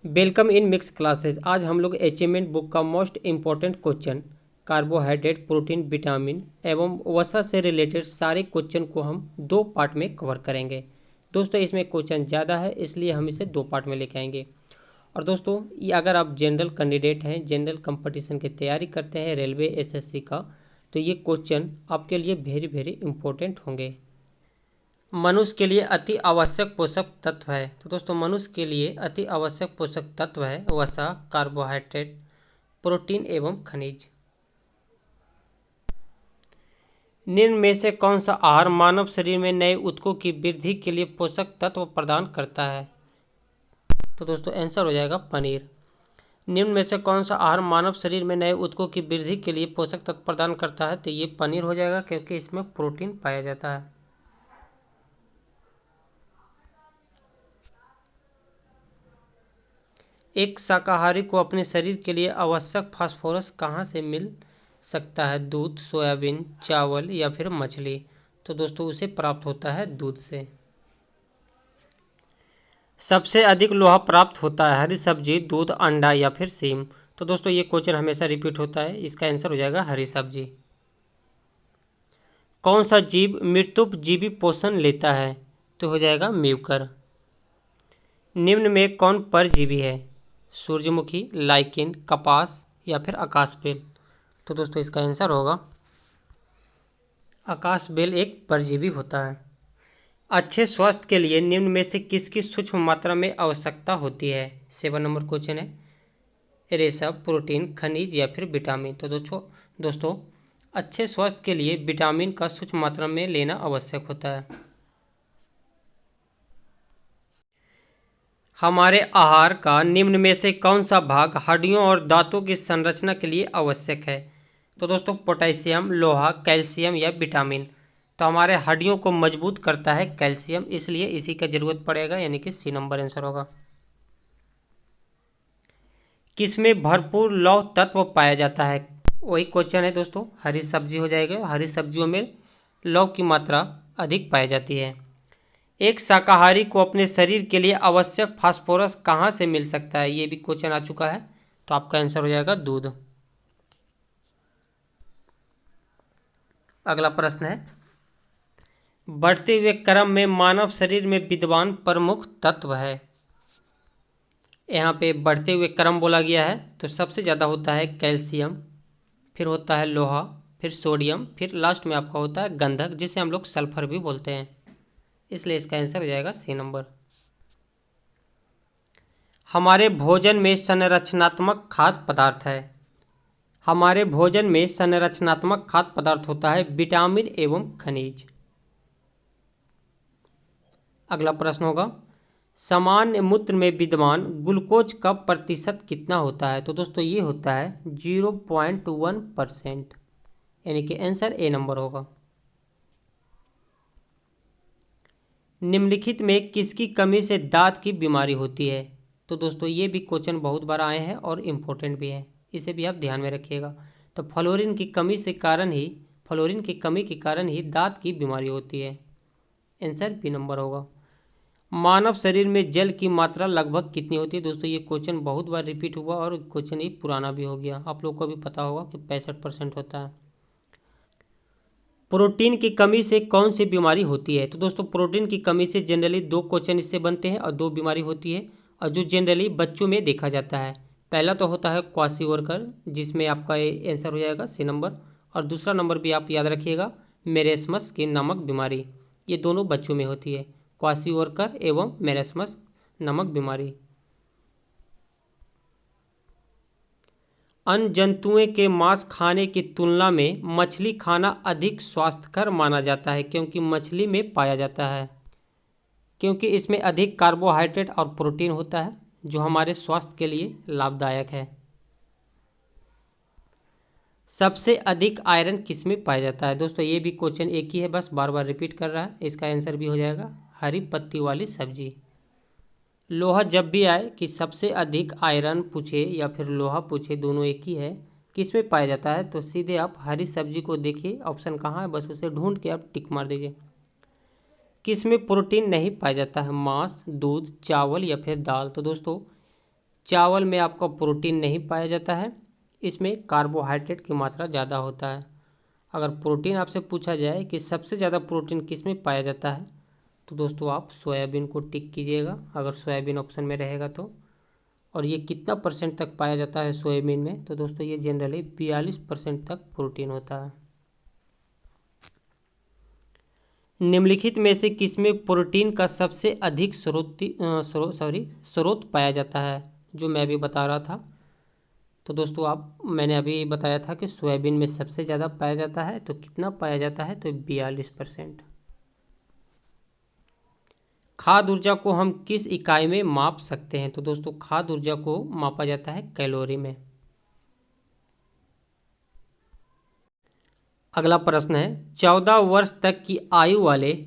Welcome in mix classes. आज हम लोग अचीवमेंट बुक का most important question carbohydrate, protein, vitamin एवं वसा से रिलेटेड सारे क्वेश्चन को हम दो पार्ट में कवर करेंगे। दोस्तों इसमें क्वेश्चन ज़्यादा है इसलिए हम इसे दो पार्ट में लेके आएंगे। और दोस्तों ये अगर आप जनरल कैंडिडेट हैं, जनरल कंपटीशन की तैयारी करते हैं रेलवे एसएससी का, तो ये क्वेश्चन आपके लिए वेरी वेरी इंपॉर्टेंट होंगे। मनुष्य के लिए अति आवश्यक पोषक तत्व है। तो दोस्तों मनुष्य के लिए अति आवश्यक पोषक तत्व है वसा, कार्बोहाइड्रेट, प्रोटीन एवं खनिज। निम्न में से कौन सा आहार मानव शरीर में नए ऊतकों की वृद्धि के लिए पोषक तत्व प्रदान करता है? तो दोस्तों आंसर हो जाएगा पनीर। निम्न में से कौन सा आहार मानव शरीर में नए ऊतकों की वृद्धि के लिए पोषक तत्व प्रदान करता है? तो ये पनीर हो जाएगा क्योंकि इसमें प्रोटीन पाया जाता है। एक शाकाहारी को अपने शरीर के लिए आवश्यक फास्फोरस कहाँ से मिल सकता है? दूध, सोयाबीन, चावल या फिर मछली? तो दोस्तों उसे प्राप्त होता है दूध से। सबसे अधिक लोहा प्राप्त होता है हरी सब्जी, दूध, अंडा या फिर सीम? तो दोस्तों ये क्वेश्चन हमेशा रिपीट होता है, इसका आंसर हो जाएगा हरी सब्जी। कौन सा जीव मृत्युपजीवी पोषण लेता है? तो हो जाएगा म्यूकर। निम्न में कौन परजीवी है? सूरजमुखी, लाइकेन, कपास या फिर आकाश बेल? तो दोस्तों इसका आंसर होगा आकाश बेल एक परजीवी होता है। अच्छे स्वास्थ्य के लिए निम्न में से किसकी सूक्ष्म मात्रा में आवश्यकता होती है? 7 नंबर क्वेश्चन है। रेशा, प्रोटीन, खनिज या फिर विटामिन? तो दोस्तों अच्छे स्वास्थ्य के लिए विटामिन का सूक्ष्म मात्रा में लेना आवश्यक होता है। हमारे आहार का निम्न में से कौन सा भाग हड्डियों और दांतों की संरचना के लिए आवश्यक है? तो दोस्तों पोटेशियम, लोहा, कैल्शियम या विटामिन? तो हमारे हड्डियों को मजबूत करता है कैल्शियम, इसलिए इसी का जरूरत पड़ेगा, यानी कि सी नंबर आंसर होगा। किसमें भरपूर लौह तत्व पाया जाता है? वही क्वेश्चन है दोस्तों, हरी सब्जी हो जाएगा। हरी सब्जियों में लौह की मात्रा अधिक पाई जाती है। एक शाकाहारी को अपने शरीर के लिए आवश्यक फास्फोरस कहाँ से मिल सकता है? ये भी क्वेश्चन आ चुका है, तो आपका आंसर हो जाएगा दूध। अगला प्रश्न है, बढ़ते हुए क्रम में मानव शरीर में विद्यमान प्रमुख तत्व है। यहाँ पे बढ़ते हुए क्रम बोला गया है, तो सबसे ज़्यादा होता है कैल्शियम, फिर होता है लोहा, फिर सोडियम, फिर लास्ट में आपका होता है गंधक, जिसे हम लोग सल्फर भी बोलते हैं, इसलिए इसका आंसर हो जाएगा सी नंबर। हमारे भोजन में संरचनात्मक खाद्य पदार्थ है। हमारे भोजन में संरचनात्मक खाद्य पदार्थ होता है विटामिन एवं खनिज। अगला प्रश्न होगा, सामान्य मूत्र में विद्यमान ग्लूकोज का प्रतिशत कितना होता है? तो दोस्तों ये होता है 0.1%, यानी कि आंसर ए नंबर होगा। निम्नलिखित में किसकी कमी से दांत की बीमारी होती है? तो दोस्तों ये भी क्वेश्चन बहुत बार आए हैं और इम्पोर्टेंट भी है, इसे भी आप ध्यान में रखिएगा। तो फ्लोरीन की कमी के कारण ही दांत की बीमारी होती है, आंसर बी नंबर होगा। मानव शरीर में जल की मात्रा लगभग कितनी होती है? दोस्तों ये क्वेश्चन बहुत बार रिपीट हुआ और क्वेश्चन ही पुराना भी हो गया, आप लोग को भी पता होगा कि 65% होता है। प्रोटीन की कमी से कौन सी बीमारी होती है? तो दोस्तों प्रोटीन की कमी से जनरली दो क्वेश्चन इससे बनते हैं और दो बीमारी होती है, और जो जनरली बच्चों में देखा जाता है। पहला तो होता है क्वाशीओरकर, जिसमें आपका आंसर हो जाएगा सी नंबर, और दूसरा नंबर भी आप याद रखिएगा मेरेस्मस की नामक बीमारी। ये दोनों बच्चों में होती है, क्वाशीओरकर एवं मेरेस्मस नामक बीमारी। अन्य जंतुओं के मांस खाने की तुलना में मछली खाना अधिक स्वास्थ्यकर माना जाता है, क्योंकि मछली में पाया जाता है, क्योंकि इसमें अधिक कार्बोहाइड्रेट और प्रोटीन होता है जो हमारे स्वास्थ्य के लिए लाभदायक है। सबसे अधिक आयरन किस में पाया जाता है? दोस्तों ये भी क्वेश्चन एक ही है, बस बार बार रिपीट कर रहा है, इसका आंसर भी हो जाएगा हरी पत्ती वाली सब्जी। लोहा जब भी आए कि सबसे अधिक आयरन पूछे या फिर लोहा पूछे, दोनों एक ही है, किस में पाया जाता है, तो सीधे आप हरी सब्जी को देखिए, ऑप्शन कहाँ है बस उसे ढूंढ के आप टिक मार दीजिए। किस में प्रोटीन नहीं पाया जाता है? मांस, दूध, चावल या फिर दाल? तो दोस्तों चावल में आपका प्रोटीन नहीं पाया जाता है, इसमें कार्बोहाइड्रेट की मात्रा ज़्यादा होता है। अगर प्रोटीन आपसे पूछा जाए कि सबसे ज़्यादा प्रोटीन किस में पाया जाता है, तो दोस्तों आप सोयाबीन को टिक कीजिएगा अगर सोयाबीन ऑप्शन में रहेगा तो। और ये कितना परसेंट तक पाया जाता है सोयाबीन में, तो दोस्तों ये जनरली 42% तक प्रोटीन होता है। निम्नलिखित में से किसमें प्रोटीन का सबसे अधिक स्रोत पाया जाता है, जो मैं अभी बता रहा था। तो दोस्तों मैंने अभी बताया था कि सोयाबीन में सबसे ज़्यादा पाया जाता है, तो कितना पाया जाता है, तो 42%। खाद्य ऊर्जा को हम किस इकाई में माप सकते हैं, तो दोस्तों खाद्य ऊर्जा को मापा जाता है कैलोरी में। अगला प्रश्न है, 14 वर्ष तक की आयु वाले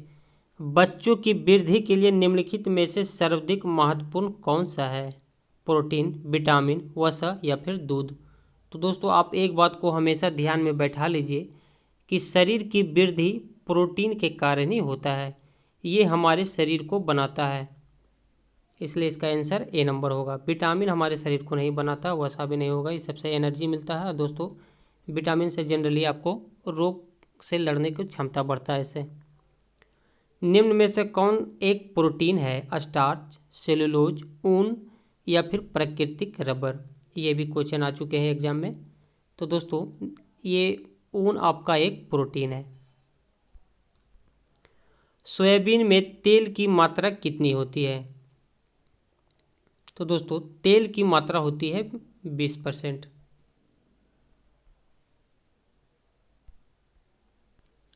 बच्चों की वृद्धि के लिए निम्नलिखित में से सर्वाधिक महत्वपूर्ण कौन सा है? प्रोटीन, विटामिन, वसा या फिर दूध? तो दोस्तों आप एक बात को हमेशा ध्यान में बैठा लीजिए कि शरीर की वृद्धि प्रोटीन के कारण ही होता है, ये हमारे शरीर को बनाता है, इसलिए इसका आंसर ए नंबर होगा। विटामिन हमारे शरीर को नहीं बनाता, वसा भी नहीं होगा, इस सबसे एनर्जी मिलता है। दोस्तों विटामिन से जनरली आपको रोग से लड़ने की क्षमता बढ़ता है इससे। निम्न में से कौन एक प्रोटीन है? स्टार्च, सेलुलोज, ऊन या फिर प्राकृतिक रबर? ये भी क्वेश्चन आ चुके हैं एग्जाम में। तो दोस्तों ये ऊन आपका एक प्रोटीन है। सोयाबीन में तेल की मात्रा कितनी होती है? तो दोस्तों तेल की मात्रा होती है 20%।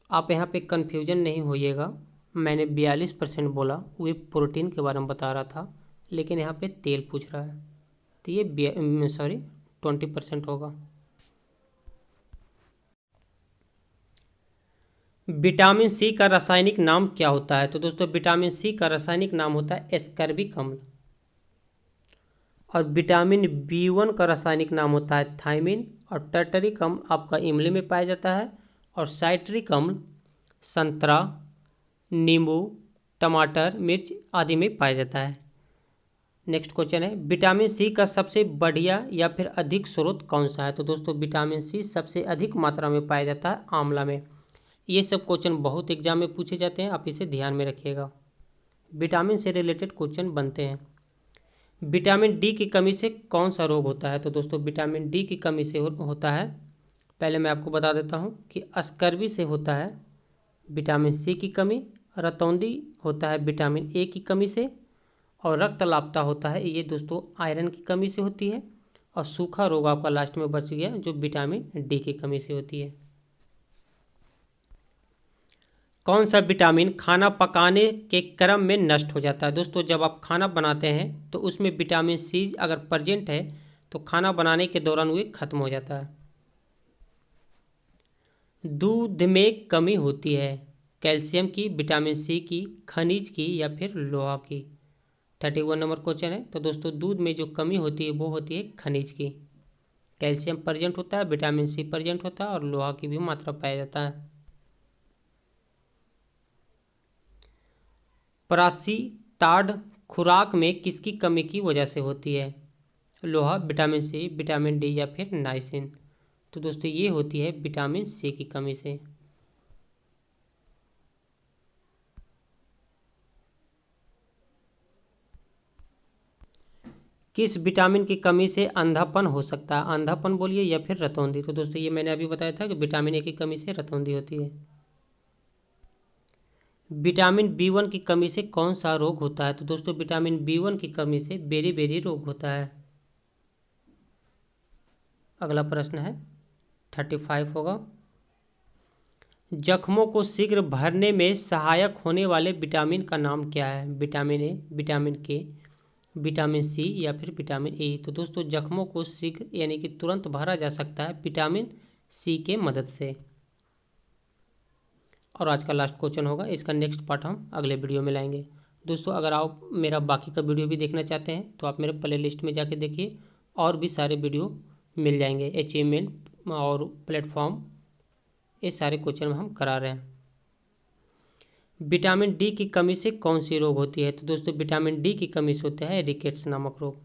आप यहाँ पे कन्फ्यूजन नहीं होइएगा, मैंने 42% बोला, वो प्रोटीन के बारे में बता रहा था, लेकिन यहाँ पे तेल पूछ रहा है, तो ये 20% होगा। विटामिन सी का रासायनिक नाम क्या होता है? तो दोस्तों विटामिन सी का रासायनिक नाम होता है एस्कर्बिक अम्ल। और विटामिन B1 का रासायनिक नाम होता है थायमिन। और टर्टरिक अम्ल आपका इमली में पाया जाता है। और साइट्रिक अम्ल संतरा, नींबू, टमाटर, मिर्च आदि में पाया जाता है। नेक्स्ट क्वेश्चन है, विटामिन सी का सबसे बढ़िया या फिर अधिक स्रोत कौन सा है? तो दोस्तों विटामिन सी सबसे अधिक मात्रा में पाया जाता है आंवला में। ये सब क्वेश्चन बहुत एग्जाम में पूछे जाते हैं, आप इसे ध्यान में रखिएगा, विटामिन से रिलेटेड क्वेश्चन बनते हैं। विटामिन डी की कमी से कौन सा रोग होता है? तो दोस्तों विटामिन डी की कमी से होता है, पहले मैं आपको बता देता हूँ कि स्कर्वी से होता है विटामिन सी की कमी, रतौंधी होता है विटामिन ए की कमी से, और रक्तलापता होता है ये दोस्तों आयरन की कमी से होती है, और सूखा रोग आपका लास्ट में बच गया जो विटामिन डी की कमी से होती है। कौन सा विटामिन खाना पकाने के क्रम में नष्ट हो जाता है? दोस्तों जब आप खाना बनाते हैं तो उसमें विटामिन सी अगर प्रेजेंट है तो खाना बनाने के दौरान वो खत्म हो जाता है। दूध में कमी होती है कैल्शियम की, विटामिन सी की, खनिज की या फिर लोहा की? 31 नंबर क्वेश्चन है। तो दोस्तों दूध में जो कमी होती है वो होती है खनिज की। कैल्शियम प्रेजेंट होता है, विटामिन सी प्रेजेंट होता है, और लोहा की भी मात्रा पाया जाता है। प्रासीताड खुराक में किसकी कमी की वजह से होती है? लोहा, विटामिन सी, विटामिन डी या फिर नाइसिन? तो दोस्तों ये होती है विटामिन सी की कमी से। किस विटामिन की कमी से अंधापन हो सकता है? अंधापन बोलिए या फिर रतौंधी? तो दोस्तों ये मैंने अभी बताया था कि विटामिन ए की कमी से रतौंधी होती है। विटामिन B1 की कमी से कौन सा रोग होता है? तो दोस्तों विटामिन B1 की कमी से बेरी रोग होता है। अगला प्रश्न है 35 होगा, जख्मों को शीघ्र भरने में सहायक होने वाले विटामिन का नाम क्या है? विटामिन ए, विटामिन के, विटामिन सी या फिर विटामिन ए? तो दोस्तों जख्मों को शीघ्र यानी कि तुरंत भरा जा सकता है विटामिन सी के मदद से। और आज का लास्ट क्वेश्चन होगा, इसका नेक्स्ट पार्ट हम अगले वीडियो में लाएंगे। दोस्तों अगर आप मेरा बाकी का वीडियो भी देखना चाहते हैं तो आप मेरे प्ले लिस्ट में जाके देखिए, और भी सारे वीडियो मिल जाएंगे, अचीवमेंट और प्लेटफॉर्म, ये सारे क्वेश्चन हम करा रहे हैं। विटामिन डी की कमी से कौन सी रोग होती है? तो दोस्तों विटामिन डी की कमी से होता है रिकेट्स नामक रोग।